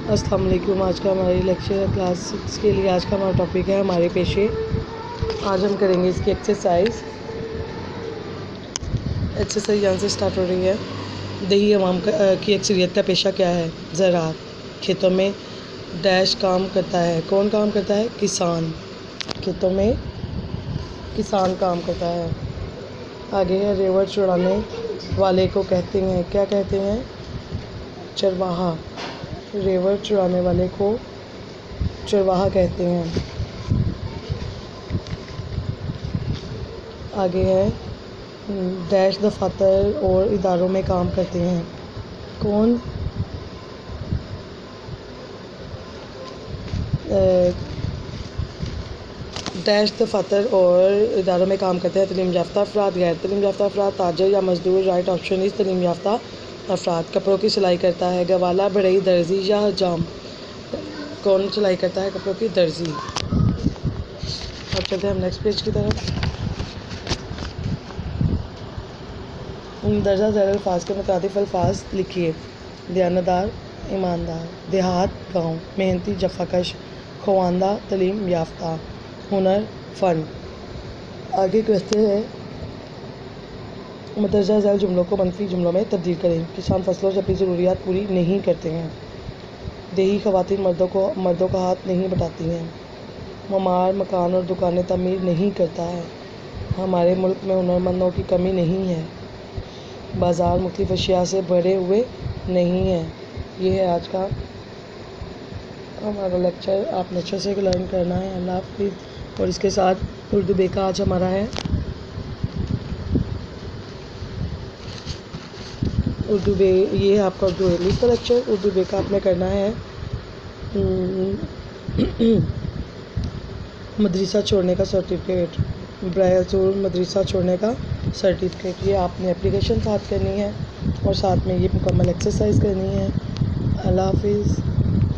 अस्सलाम वालेकुम। आज का हमारी लेक्चर क्लास 6 के लिए आज का हमारा टॉपिक है हमारे पेशे। आज हम करेंगे इसकी एक्सरसाइज यहाँ से स्टार्ट हो रही है। दही अवाम की अक्सरियत का पेशा क्या है? ज़राअत। खेतों में डैश काम करता है। कौन काम करता है? किसान। खेतों में किसान काम करता है। आगे है रेवड़ चुराने वाले को कहते हैं, क्या कहते हैं? चरवाहा। रेवड़ चुराने वाले को चरवाहा कहते हैं। आगे है डैश दफातर और इदारों में काम करते हैं। कौन? डैश दफातर और इदारों में काम करते हैं। तलीम याफ्ता अफराद, गैर तलीम याफ्ता अफराद, ताजर या मजदूर। राइट ऑप्शन इस तलीम याफ्ता अफराद। कपड़ों की सिलाई करता है। गवाला, बढ़ई, दर्जी या हजाम। कौन सिलाई करता है? कपड़ों की दर्जी। अब चलते हैं हम नेक्स्ट पेज की तरफ। दर्जा ज़ैल अल्फाज के मुताबिक अल्फाज लिखिए। दयानतदार, ईमानदार। देहात, गाँव। मेहनती, जफ़ाकश। ख्वांदा, तलीम याफ्ता। हुनर, फ़न। आगे कहते हैं मदरजा झैल जुमलों को मनफी जुमलों में तब्दील करें। किसान फसलों से अपनी ज़रूरियात पूरी नहीं करते हैं। देही ख़वातीन मर्दों का हाथ नहीं बटाती हैं। ममार मकान और दुकानें तमीर नहीं करता है। हमारे मुल्क में हुनरमंदों की कमी नहीं है। बाज़ार मुख्तलिफ़ अशिया से भरे हुए नहीं है। ये है आज का हमारा लेक्चर। आपने अच्छे से लर्न करना है। अल्लाह हाफ़िज़। और इसके साथ उर्दू बेका आज हमारा है। ये है आपका उर्दू इंग्लिश का लेक्चर। उर्दू बेका आपने करना है मदरसा छोड़ने का सर्टिफिकेट। ब्रायसूर मदरसा छोड़ने का सर्टिफिकेट। ये आपने एप्लीकेशन साथ करनी है और साथ में ये मुकम्मल एक्सरसाइज करनी है। अल्लाह हाफ़िज़।